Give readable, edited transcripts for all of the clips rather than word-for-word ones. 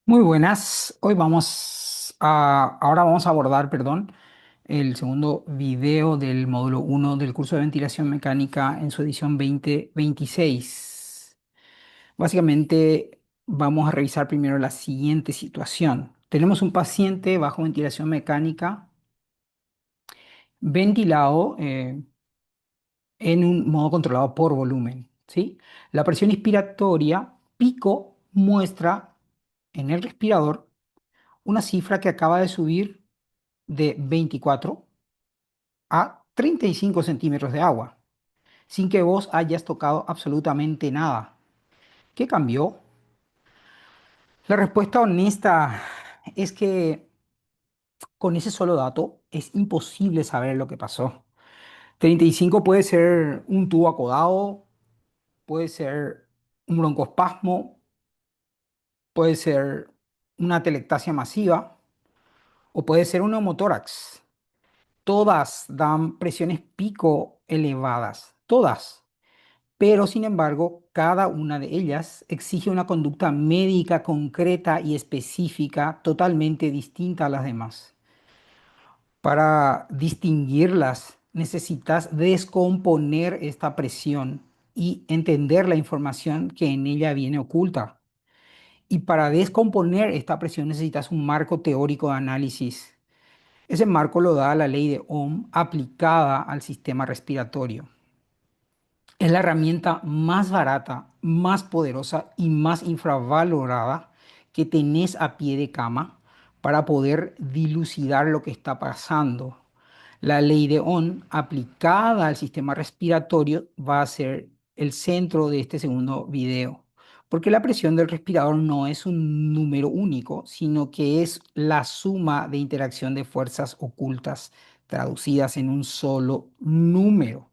Muy buenas. Ahora vamos a abordar, perdón, el segundo video del módulo uno del curso de ventilación mecánica en su edición 2026. Básicamente, vamos a revisar primero la siguiente situación. Tenemos un paciente bajo ventilación mecánica ventilado en un modo controlado por volumen, ¿sí? La presión inspiratoria pico muestra en el respirador una cifra que acaba de subir de 24 a 35 centímetros de agua, sin que vos hayas tocado absolutamente nada. ¿Qué cambió? La respuesta honesta es que con ese solo dato es imposible saber lo que pasó. 35 puede ser un tubo acodado, puede ser un broncoespasmo, puede ser una telectasia masiva o puede ser un neumotórax. Todas dan presiones pico elevadas, todas. Pero sin embargo, cada una de ellas exige una conducta médica concreta y específica totalmente distinta a las demás. Para distinguirlas, necesitas descomponer esta presión y entender la información que en ella viene oculta. Y para descomponer esta presión necesitas un marco teórico de análisis. Ese marco lo da la ley de Ohm aplicada al sistema respiratorio. Es la herramienta más barata, más poderosa y más infravalorada que tenés a pie de cama para poder dilucidar lo que está pasando. La ley de Ohm aplicada al sistema respiratorio va a ser el centro de este segundo video, porque la presión del respirador no es un número único, sino que es la suma de interacción de fuerzas ocultas traducidas en un solo número.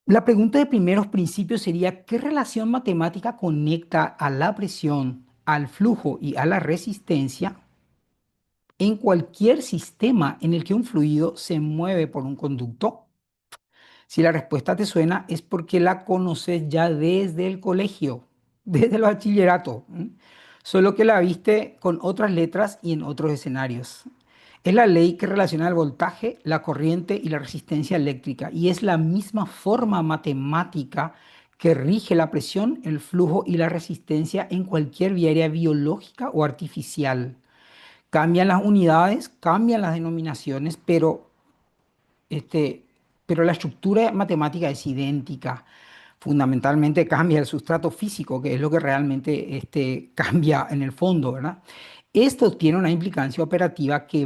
La pregunta de primeros principios sería, ¿qué relación matemática conecta a la presión, al flujo y a la resistencia en cualquier sistema en el que un fluido se mueve por un conducto? Si la respuesta te suena, es porque la conoces ya desde el colegio, desde el bachillerato, ¿m? Solo que la viste con otras letras y en otros escenarios. Es la ley que relaciona el voltaje, la corriente y la resistencia eléctrica, y es la misma forma matemática que rige la presión, el flujo y la resistencia en cualquier vía aérea biológica o artificial. Cambian las unidades, cambian las denominaciones, este, pero la estructura matemática es idéntica. Fundamentalmente cambia el sustrato físico, que es lo que realmente cambia en el fondo, ¿verdad? Esto tiene una implicancia operativa que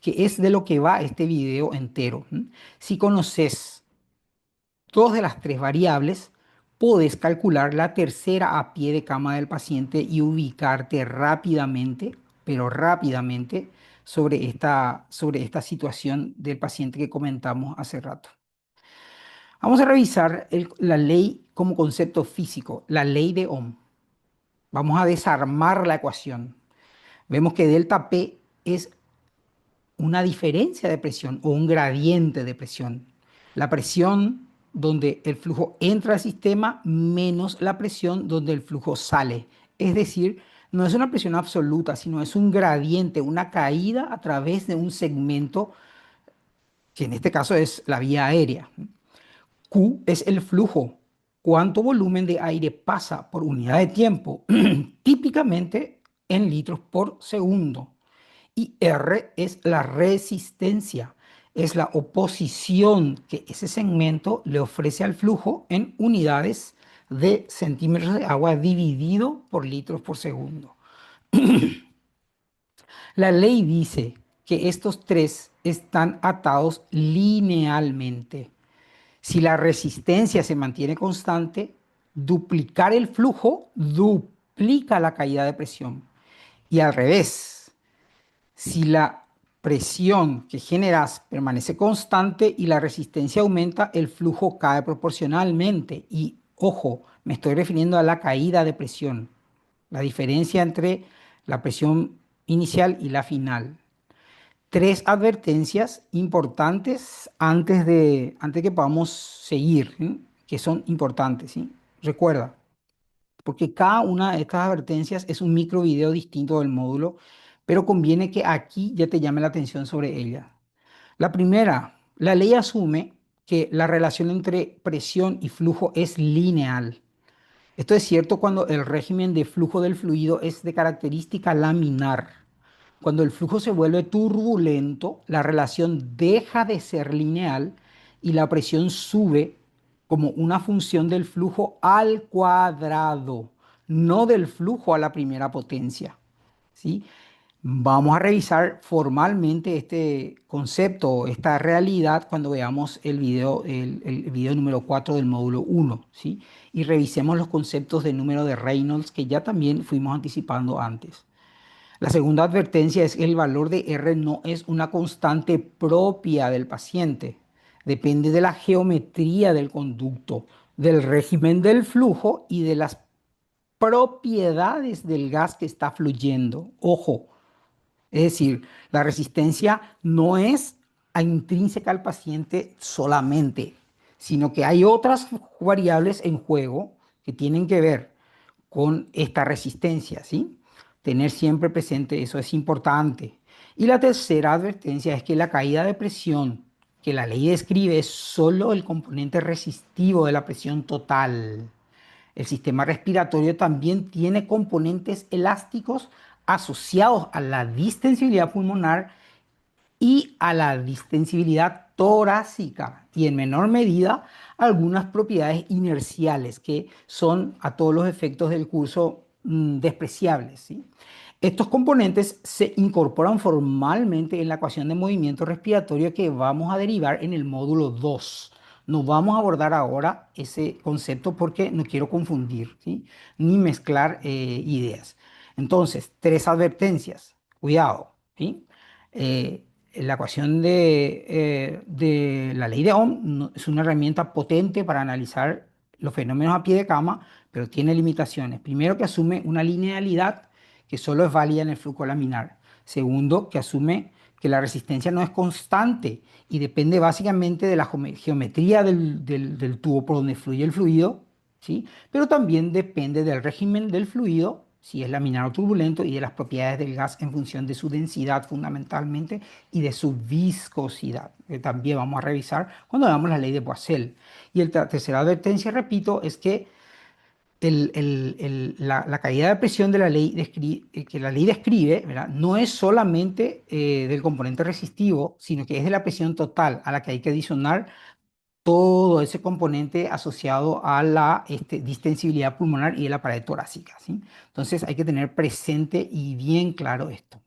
es de lo que va este video entero. ¿M? Si conoces dos de las tres variables, puedes calcular la tercera a pie de cama del paciente y ubicarte rápidamente, pero rápidamente, sobre esta situación del paciente que comentamos hace rato. Vamos a revisar la ley como concepto físico, la ley de Ohm. Vamos a desarmar la ecuación. Vemos que delta P es una diferencia de presión o un gradiente de presión. La presión donde el flujo entra al sistema menos la presión donde el flujo sale. Es decir, no es una presión absoluta, sino es un gradiente, una caída a través de un segmento, que en este caso es la vía aérea. Q es el flujo. ¿Cuánto volumen de aire pasa por unidad de tiempo? Típicamente en litros por segundo. Y R es la resistencia, es la oposición que ese segmento le ofrece al flujo en unidades de centímetros de agua dividido por litros por segundo. La ley dice que estos tres están atados linealmente. Si la resistencia se mantiene constante, duplicar el flujo duplica la caída de presión. Y al revés, si la presión que generas permanece constante y la resistencia aumenta, el flujo cae proporcionalmente. Y ojo, me estoy refiriendo a la caída de presión, la diferencia entre la presión inicial y la final. Tres advertencias importantes antes que podamos seguir, ¿sí? Que son importantes, ¿sí? Recuerda, porque cada una de estas advertencias es un micro video distinto del módulo, pero conviene que aquí ya te llame la atención sobre ella. La primera, la ley asume que la relación entre presión y flujo es lineal. Esto es cierto cuando el régimen de flujo del fluido es de característica laminar. Cuando el flujo se vuelve turbulento, la relación deja de ser lineal y la presión sube como una función del flujo al cuadrado, no del flujo a la primera potencia. ¿Sí? Vamos a revisar formalmente este concepto, esta realidad, cuando veamos el video número 4 del módulo 1, ¿sí? Y revisemos los conceptos de número de Reynolds que ya también fuimos anticipando antes. La segunda advertencia es que el valor de R no es una constante propia del paciente. Depende de la geometría del conducto, del régimen del flujo y de las propiedades del gas que está fluyendo. Ojo, es decir, la resistencia no es intrínseca al paciente solamente, sino que hay otras variables en juego que tienen que ver con esta resistencia, ¿sí? Tener siempre presente eso es importante. Y la tercera advertencia es que la caída de presión que la ley describe es solo el componente resistivo de la presión total. El sistema respiratorio también tiene componentes elásticos asociados a la distensibilidad pulmonar y a la distensibilidad torácica y en menor medida algunas propiedades inerciales que son a todos los efectos del curso despreciables, ¿sí? Estos componentes se incorporan formalmente en la ecuación de movimiento respiratorio que vamos a derivar en el módulo 2. No vamos a abordar ahora ese concepto porque no quiero confundir, ¿sí? Ni mezclar ideas. Entonces, tres advertencias. Cuidado, ¿sí? La ecuación de la ley de Ohm es una herramienta potente para analizar los fenómenos a pie de cama, pero tiene limitaciones. Primero, que asume una linealidad que solo es válida en el flujo laminar. Segundo, que asume que la resistencia no es constante y depende básicamente de la geometría del tubo por donde fluye el fluido, ¿sí? Pero también depende del régimen del fluido, si es laminar o turbulento, y de las propiedades del gas en función de su densidad fundamentalmente y de su viscosidad, que también vamos a revisar cuando veamos la ley de Boissel. Y la tercera advertencia, repito, es que la caída de presión de la ley que la ley describe, ¿verdad? No es solamente del componente resistivo, sino que es de la presión total a la que hay que adicionar todo ese componente asociado a la distensibilidad pulmonar y de la pared torácica, ¿sí? Entonces hay que tener presente y bien claro esto.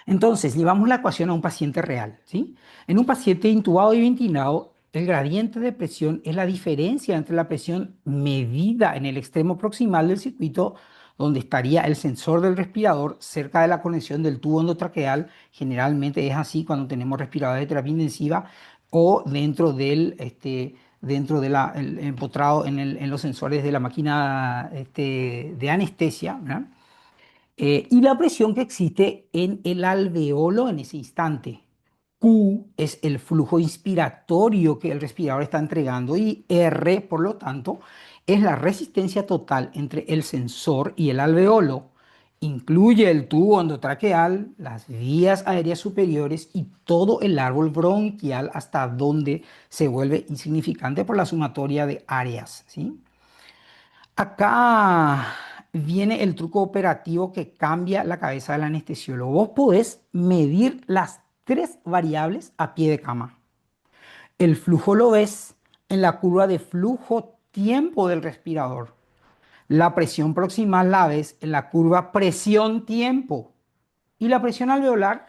Entonces, llevamos la ecuación a un paciente real, ¿sí? En un paciente intubado y ventilado, el gradiente de presión es la diferencia entre la presión medida en el extremo proximal del circuito, donde estaría el sensor del respirador cerca de la conexión del tubo endotraqueal. Generalmente es así cuando tenemos respiradores de terapia intensiva o dentro de empotrado en los sensores de la máquina de anestesia, ¿verdad? Y la presión que existe en el alveolo en ese instante. Q es el flujo inspiratorio que el respirador está entregando y R, por lo tanto, es la resistencia total entre el sensor y el alveolo. Incluye el tubo endotraqueal, las vías aéreas superiores y todo el árbol bronquial hasta donde se vuelve insignificante por la sumatoria de áreas, ¿sí? Acá viene el truco operativo que cambia la cabeza del anestesiólogo. Vos podés medir las tres variables a pie de cama. El flujo lo ves en la curva de flujo-tiempo del respirador. La presión proximal la ves en la curva presión-tiempo. Y la presión alveolar,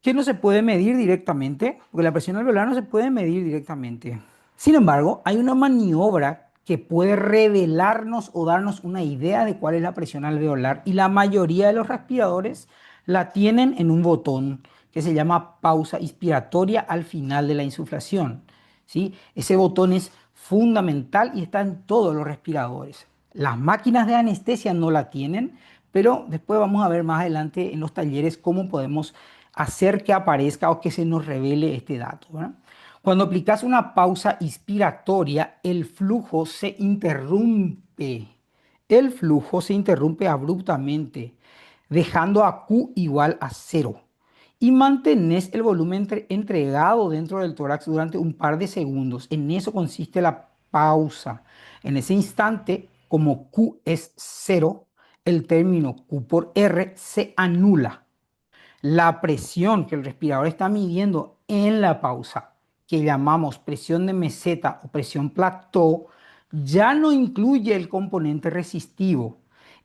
que no se puede medir directamente, porque la presión alveolar no se puede medir directamente. Sin embargo, hay una maniobra que puede revelarnos o darnos una idea de cuál es la presión alveolar y la mayoría de los respiradores la tienen en un botón que se llama pausa inspiratoria al final de la insuflación, ¿sí? Ese botón es fundamental y está en todos los respiradores. Las máquinas de anestesia no la tienen, pero después vamos a ver más adelante en los talleres cómo podemos hacer que aparezca o que se nos revele este dato, ¿verdad? Cuando aplicas una pausa inspiratoria, el flujo se interrumpe. El flujo se interrumpe abruptamente, dejando a Q igual a cero. Y mantenés el volumen entregado dentro del tórax durante un par de segundos. En eso consiste la pausa. En ese instante, como Q es cero, el término Q por R se anula. La presión que el respirador está midiendo en la pausa, que llamamos presión de meseta o presión plateau, ya no incluye el componente resistivo.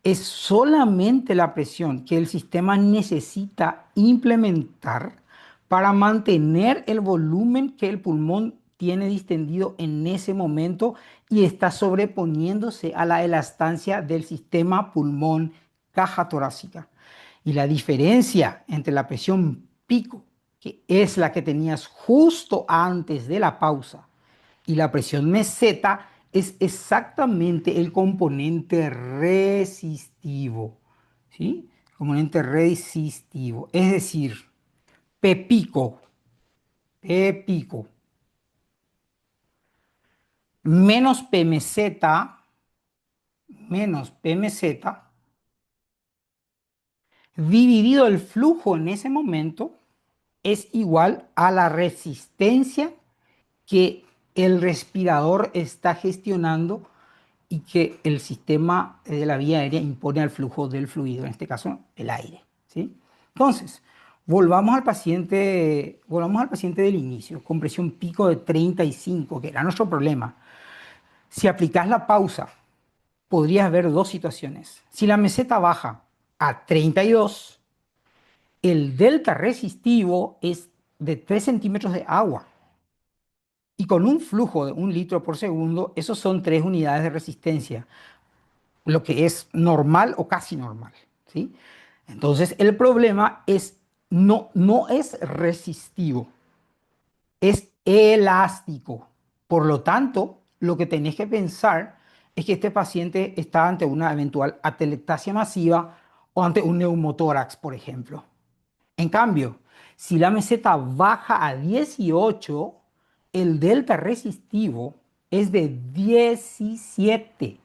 Es solamente la presión que el sistema necesita implementar para mantener el volumen que el pulmón tiene distendido en ese momento y está sobreponiéndose a la elastancia del sistema pulmón caja torácica. Y la diferencia entre la presión pico, que es la que tenías justo antes de la pausa, y la presión meseta es exactamente el componente resistivo. ¿Sí? Componente resistivo. Es decir, P pico, P pico, menos P meseta, menos P meseta, dividido el flujo en ese momento, es igual a la resistencia que el respirador está gestionando y que el sistema de la vía aérea impone al flujo del fluido, en este caso el aire. ¿Sí? Entonces, volvamos al paciente del inicio, con presión pico de 35, que era nuestro problema. Si aplicas la pausa, podrías ver dos situaciones. Si la meseta baja a 32, el delta resistivo es de 3 centímetros de agua. Y con un flujo de 1 litro por segundo, esos son 3 unidades de resistencia, lo que es normal o casi normal, ¿sí? Entonces, el problema es, no es resistivo, es elástico. Por lo tanto, lo que tenés que pensar es que este paciente está ante una eventual atelectasia masiva o ante un neumotórax, por ejemplo. En cambio, si la meseta baja a 18, el delta resistivo es de 17.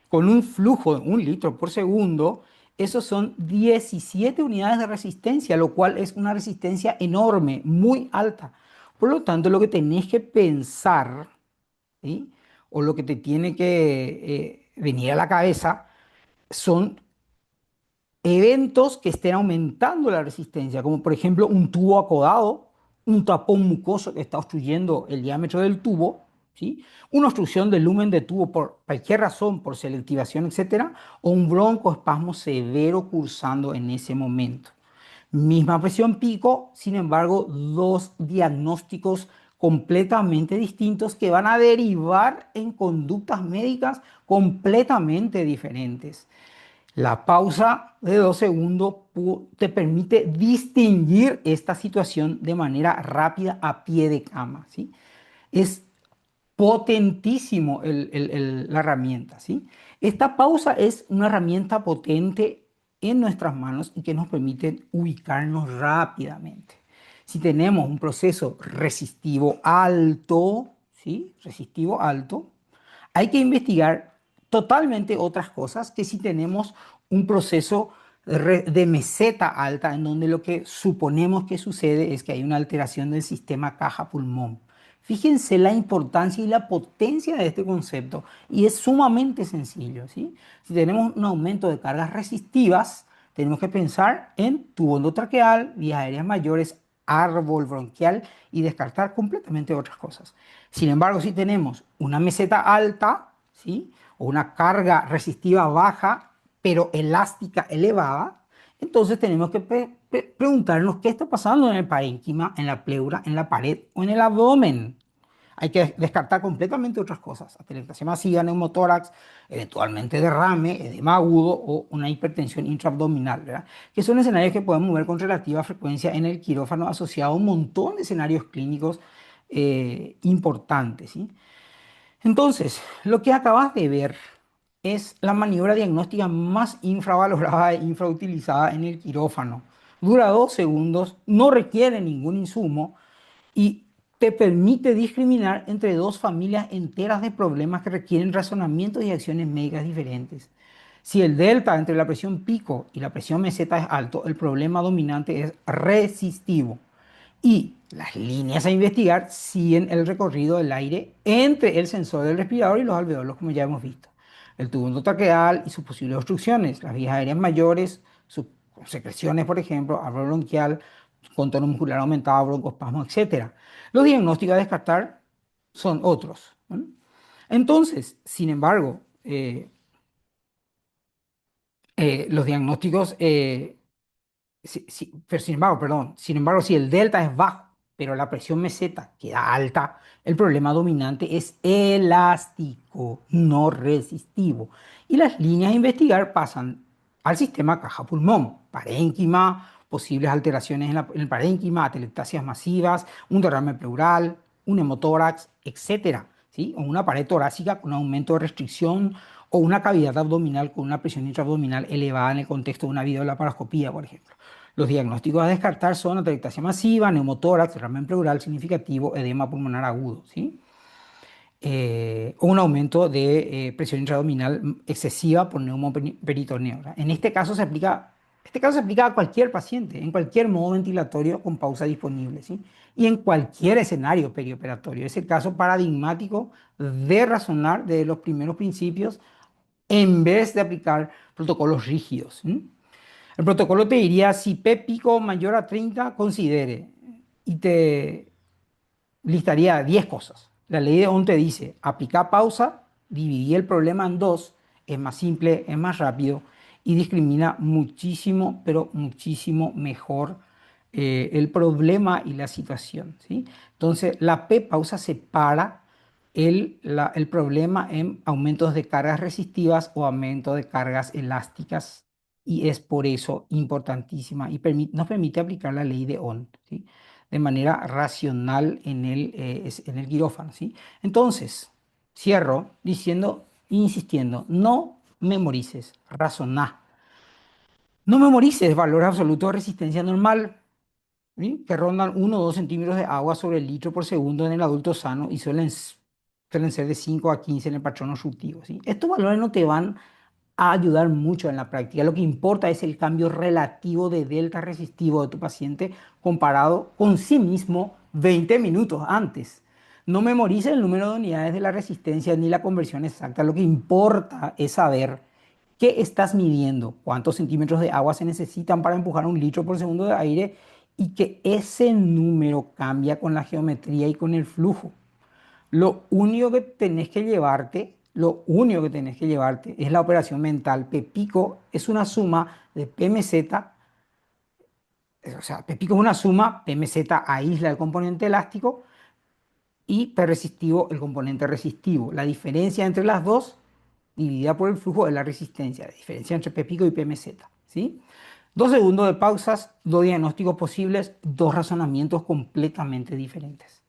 Con un flujo de 1 litro por segundo, esos son 17 unidades de resistencia, lo cual es una resistencia enorme, muy alta. Por lo tanto, lo que tenés que pensar, ¿sí? O lo que te tiene que venir a la cabeza son eventos que estén aumentando la resistencia, como por ejemplo un tubo acodado, un tapón mucoso que está obstruyendo el diámetro del tubo, ¿sí? Una obstrucción del lumen de tubo por cualquier razón, por selectivación, etcétera, o un broncoespasmo severo cursando en ese momento. Misma presión pico, sin embargo, dos diagnósticos completamente distintos que van a derivar en conductas médicas completamente diferentes. La pausa de 2 segundos te permite distinguir esta situación de manera rápida a pie de cama, ¿sí? Es potentísimo la herramienta, ¿sí? Esta pausa es una herramienta potente en nuestras manos y que nos permite ubicarnos rápidamente. Si tenemos un proceso resistivo alto, ¿sí? Resistivo alto, hay que investigar totalmente otras cosas que si tenemos un proceso de meseta alta, en donde lo que suponemos que sucede es que hay una alteración del sistema caja-pulmón. Fíjense la importancia y la potencia de este concepto y es sumamente sencillo, ¿sí? Si tenemos un aumento de cargas resistivas, tenemos que pensar en tubo endotraqueal, vías aéreas mayores, árbol bronquial y descartar completamente otras cosas. Sin embargo, si tenemos una meseta alta, ¿sí? O una carga resistiva baja, pero elástica elevada, entonces tenemos que preguntarnos qué está pasando en el parénquima, en la pleura, en la pared o en el abdomen. Hay que descartar completamente otras cosas, atelectasia masiva, neumotórax, eventualmente derrame, edema agudo o una hipertensión intraabdominal, ¿verdad? Que son escenarios que podemos ver con relativa frecuencia en el quirófano asociado a un montón de escenarios clínicos importantes, ¿sí? Entonces, lo que acabas de ver es la maniobra diagnóstica más infravalorada e infrautilizada en el quirófano. Dura 2 segundos, no requiere ningún insumo y te permite discriminar entre dos familias enteras de problemas que requieren razonamientos y acciones médicas diferentes. Si el delta entre la presión pico y la presión meseta es alto, el problema dominante es resistivo. Y las líneas a investigar siguen el recorrido del aire entre el sensor del respirador y los alveolos, como ya hemos visto. El tubo endotraqueal y sus posibles obstrucciones, las vías aéreas mayores, sus secreciones, por ejemplo, árbol bronquial, contorno muscular aumentado, broncoespasmo, etcétera. Los diagnósticos a descartar son otros, ¿no? Entonces, sin embargo, los diagnósticos pero sin embargo, perdón, sin embargo, si el delta es bajo, pero la presión meseta queda alta, el problema dominante es elástico, no resistivo. Y las líneas a investigar pasan al sistema caja-pulmón, parénquima, posibles alteraciones en el parénquima, atelectasias masivas, un derrame pleural, un hemotórax, etcétera, ¿sí? O una pared torácica con aumento de restricción o una cavidad abdominal con una presión intraabdominal elevada en el contexto de una videolaparoscopía, por ejemplo. Los diagnósticos a descartar son atelectasia masiva, neumotórax, derrame pleural significativo, edema pulmonar agudo, ¿sí? O un aumento de presión intraabdominal excesiva por neumoperitoneo, ¿verdad? Este caso se aplica a cualquier paciente, en cualquier modo ventilatorio con pausa disponible, ¿sí? Y en cualquier escenario perioperatorio. Es el caso paradigmático de razonar de los primeros principios en vez de aplicar protocolos rígidos, ¿sí? El protocolo te diría, si P pico mayor a 30 considere, y te listaría 10 cosas. La ley de Ohm te dice, aplica pausa, dividir el problema en dos, es más simple, es más rápido y discrimina muchísimo, pero muchísimo mejor el problema y la situación, ¿sí? Entonces, la P pausa separa el problema en aumentos de cargas resistivas o aumento de cargas elásticas y es por eso importantísima y nos permite aplicar la ley de Ohm, ¿sí? De manera racional en el quirófano, ¿sí? Entonces, cierro diciendo, insistiendo, no memorices, razoná. No memorices valores absolutos de resistencia normal, ¿sí? Que rondan 1 o 2 centímetros de agua sobre el litro por segundo en el adulto sano y suelen ser de 5 a 15 en el patrón obstructivo, ¿sí? Estos valores no te van a ayudar mucho en la práctica. Lo que importa es el cambio relativo de delta resistivo de tu paciente comparado con sí mismo 20 minutos antes. No memorices el número de unidades de la resistencia ni la conversión exacta. Lo que importa es saber qué estás midiendo, cuántos centímetros de agua se necesitan para empujar 1 litro por segundo de aire y que ese número cambia con la geometría y con el flujo. Lo único que tenés que llevarte es la operación mental. P pico es una suma de PMZ, o sea, P pico es una suma, PMZ aísla el componente elástico y P resistivo el componente resistivo. La diferencia entre las dos, dividida por el flujo, es la resistencia, la diferencia entre P pico y PMZ, ¿sí? 2 segundos de pausas, dos diagnósticos posibles, dos razonamientos completamente diferentes.